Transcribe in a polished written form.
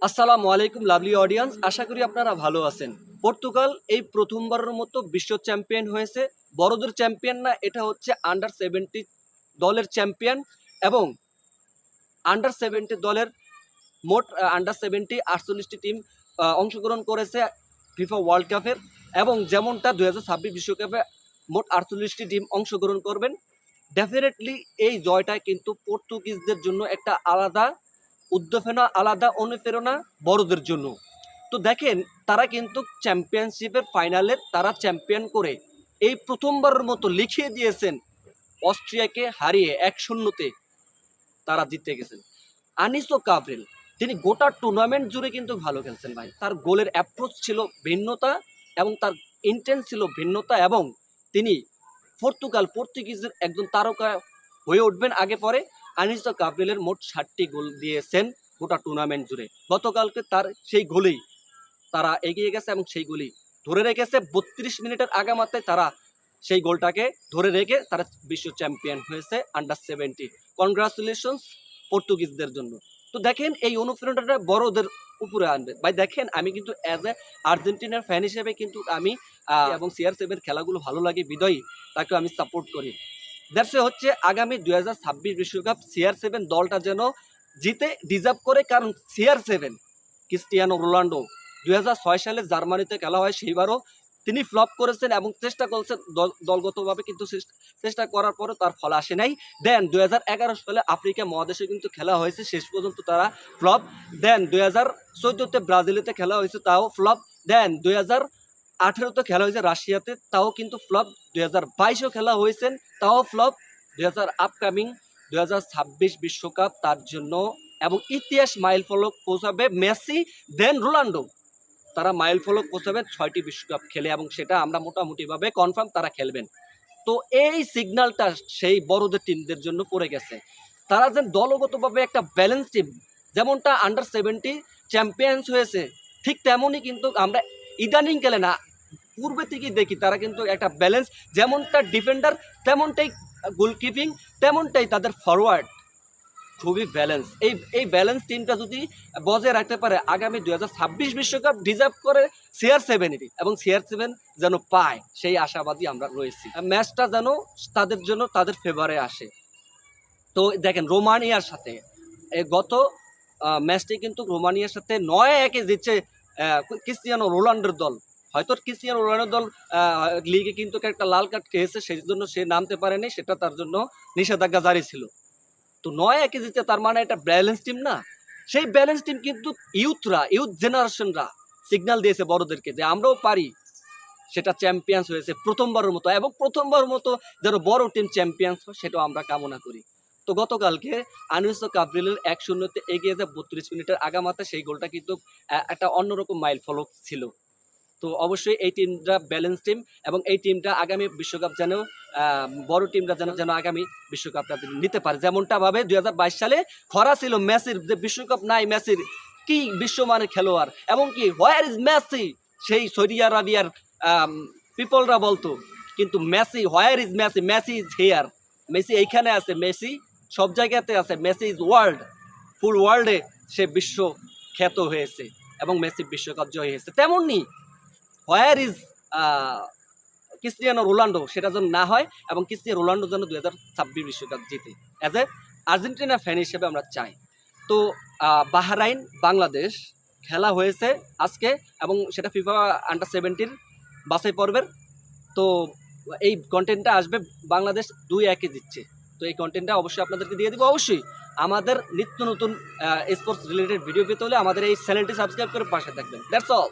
আসসালামু আলাইকুম lovely audience, আশা করি আপনারা ভালো আছেন। পর্তুগাল এই প্রথমবারের মতো বিশ্ব চ্যাম্পিয়ন হয়েছে। বড়দের চ্যাম্পিয়ন না, এটা হচ্ছে আন্ডার 70 দলের চ্যাম্পিয়ন। এবং আন্ডার 70 দলের মোট আন্ডার 70 48টি টিম অংশগ্রহণ করেছে ফিফা ওয়ার্ল্ড কাপের। এবং যেমনটা 2026 বিশ্বকাপে মোট 48টি টিম অংশগ্রহণ করবেন। ডেফিনেটলি এই জয়টা কিন্তু পর্তুগিজদের জন্য একটা আলাদা উদ্দীপনা, আলাদা অনুপ্রেরণা বড়দের জন্য। তো দেখেন, তারা কিন্তু চ্যাম্পিয়নশিপের ফাইনালে তারা চ্যাম্পিয়ন করে এই প্রথমবারের মতো লিখিয়ে দিয়েছেন অস্ট্রিয়াকে হারিয়ে 1-0-তে তারা জিতে গেছেন। আনিসো কাবরেল তিনি গোটা টুর্নামেন্ট জুড়ে কিন্তু ভালো খেলছেন ভাই। তার গোলের অ্যাপ্রোচ ছিল ভিন্নতা এবং তার ইন্টেন্স ছিল ভিন্নতা। এবং তিনি পর্তুগিজের একজন তারকা হয়ে উঠবেন আগে পরে। আনিসো কাবরেলের মোট 60টি গোল দিয়েছেন গোটা টুর্নামেন্ট জুড়ে। গতকালকে তার সেই গোলেই তারা এগিয়ে গেছে এবং সেই গোলই ধরে রেখেছে। 32 মিনিটের আগামাত্রায় তারা সেই গোলটাকে ধরে রেখে তারা বিশ্ব চ্যাম্পিয়ন হয়েছে আন্ডার 70। কনগ্রাচুলেশনস পর্তুগিজদের জন্য। তো দেখেন, এই অনুপ্রেরণাটা বড়দের উপরে আনবে ভাই। দেখেন, আমি কিন্তু অ্যাজ এ আর্জেন্টিনার ফ্যান হিসেবে কিন্তু আমি এবং CR7 খেলাগুলো ভালো লাগে বিদয়ী তাকে আমি সাপোর্ট করি। দ্যাটস হচ্ছে আগামী 2026 বিশ্বকাপ CR7 দলটা যেন জিতে ডিজার্ভ করে। কারণ CR7 ক্রিস্টিয়ানো রোনাল্ডো 2006 সালে জার্মানিতে খেলা হয়, সেইবারও তিনি ফ্লপ করেছেন এবং চেষ্টা করেছেন দলগতভাবে, কিন্তু চেষ্টা করার পরও তার ফল আসে নাই। দেন 2011 সালে আফ্রিকা মহাদেশে কিন্তু খেলা হয়েছে, শেষ পর্যন্ত তারা ফ্লপ। দেন 2014-তে ব্রাজিলেতে খেলা হয়েছে, তাও ফ্লপ। দেন 2018-তে খেলা হয়েছে রাশিয়াতে, তাও কিন্তু ফ্লপ। 2022-ও খেলা হয়েছেন, তাও ফ্লপ। আপকামিং 2026 বিশ্বকাপ তার জন্য এবং ইতিহাস মাইল ফলক পৌঁছাবে মেসি দেন রোনাল্ডো। তারা মাইল ফলক পৌঁছাবেন 6টি বিশ্বকাপ খেলে, এবং সেটা আমরা মোটামুটিভাবে কনফার্ম তারা খেলবেন। তো এই সিগন্যালটা সেই বড়দের টিমদের জন্য পড়ে গেছে। তারা যেন দলগতভাবে একটা ব্যালেন্স টিম, যেমনটা আন্ডার 70 চ্যাম্পিয়ন্স হয়েছে, ঠিক তেমনই কিন্তু আমরা ইদানিং খেলে না, পূর্বে থেকেই দেখি তারা কিন্তু একটা ব্যালেন্স, যেমনটা ডিফেন্ডার তেমনটাই গোলকিপিং, তেমনটাই তাদের ফরওয়ার্ড খুবই ব্যালেন্স। এই ব্যালেন্স টিমটা যদি বজায় রাখতে পারে, আগামী 2026 বিশ্বকাপ ডিজার্ভ করে CR7-এরই, এবং CR7 যেন পায় সেই আশাবাদী আমরা রয়েছি। ম্যাচটা যেন তাদের জন্য তাদের ফেভারে আসে। তো দেখেন, রোমানিয়ার সাথে গত ম্যাচটি কিন্তু রোমানিয়ার সাথে 9-1 জিতছে ক্রিস্টিয়ানো রোনাল্ডোর দল। হয়তো ক্রিস্টিয়ানো রোনাল্ডোর দল লিগে কিন্তু একটা লাল কার্ড খেয়েছে, সেই জন্য সে নামতে পারেনি, সেটা তার জন্য নিষেধাজ্ঞা জারি ছিল। তো 9-1 জিতে তার মানে এটা ব্যালেন্স টিম না। সেই ব্যালেন্স টিম কিন্তু ইউথ জেনারেশনরা সিগন্যাল দিয়েছে বড়দেরকে যে আমরাও পারি। সেটা চ্যাম্পিয়ন্স হয়েছে প্রথমবারের মতো, এবং প্রথমবারের মতো যেন বড় টিম চ্যাম্পিয়ন্স হয় সেটাও আমরা কামনা করি। তো গতকালকে আনিসো কাবরেলের 1-0-তে এগিয়ে যায় 32 মিনিটের আগামাতে, সেই গোলটা কিন্তু একটা অন্যরকম মাইল ফলক ছিল। তো অবশ্যই এই টিমটা ব্যালেন্স টিম, এবং এই টিমটা আগামী বিশ্বকাপ যেন বড় টিমরা যেন আগামী বিশ্বকাপটা নিতে পারে। যেমনটা ভাবে 2022 সালে খরা ছিল মেসির, যে বিশ্বকাপ নাই মেসির, কি বিশ্বমানের খেলোয়াড়, এবং কি হোয়ার ইজ মেসি, সেই সৌদি আরবিয়ার পিপলরা বলতো। কিন্তু Messi, where is Messi, Messi is here, Messi এইখানে আছে, মেসি সব জায়গাতে আছে, মেসি ইজ ওয়ার্ল্ড, ফুল ওয়ার্ল্ডে সে বিশ্ব খ্যাত হয়েছে এবং মেসি বিশ্বকাপ জয় হয়েছে। তেমনই হোয়ার ইজ ক্রিস্টিয়ানো রোনাল্ডো, সেটা যেন না হয়, এবং ক্রিস্টিয়ানো রোনাল্ডো যেন 2026 বিশ্বকাপ জিতে অ্যাজ এ আর্জেন্টিনা ফ্যান হিসেবে আমরা চাই। তো বাহরাইন বাংলাদেশ খেলা হয়েছে আজকে, এবং সেটা ফিফা আন্ডার 70 বাছাই পর্বের। তো এই কন্টেন্টটা আসবে, বাংলাদেশ 2-1 জিতছে। তো এই কন্টেন্টটা অবশ্যই আপনাদেরকে দিয়ে দিব। অবশ্যই আমাদের নিত্য নতুন স্পোর্টস রিলেটেড ভিডিও পেতে হলে আমাদের এই চ্যানেলটি সাবস্ক্রাইব করে পাশে থাকবেন। That's all.